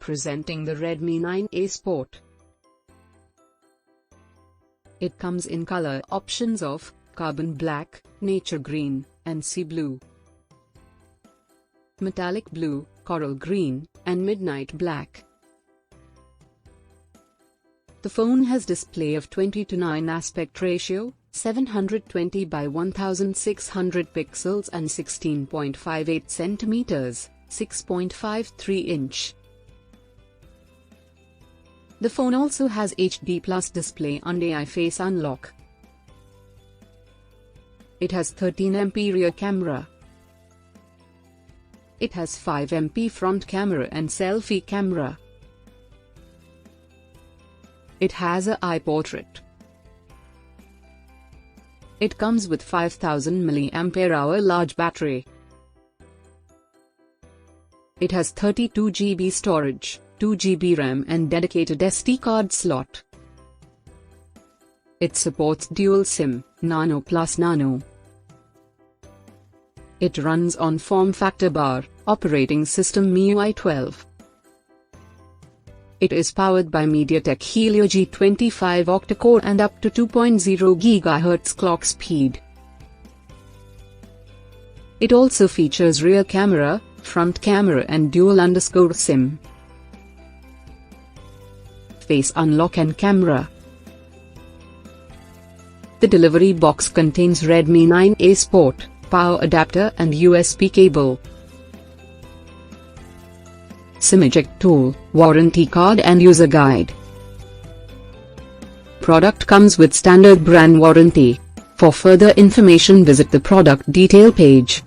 Presenting the Redmi 9A Sport. It comes in color options of carbon black, nature green, and sea blue, metallic blue, coral green, and midnight black. The phone has display of 20:9 aspect ratio, 720 by 1600 pixels and 16.58 centimeters, 6.53 inch. The phone also has HD Plus display and AI face unlock. It has 13MP rear camera. It has 5MP front camera and selfie camera. It has a eye portrait. It comes with 5000 mAh large battery. It has 32 GB storage, 2 GB RAM and dedicated SD card slot. It supports dual SIM, Nano plus Nano. It runs on form factor bar, operating system MIUI 12. It is powered by MediaTek Helio G25 octa-core and up to 2.0 GHz clock speed. It also features rear camera, front camera and dual SIM, face unlock and camera. The delivery box contains Redmi 9A Sport, power adapter and USB cable, SIM eject tool, warranty card and user guide. Product comes with standard brand warranty. For further information visit the product detail page.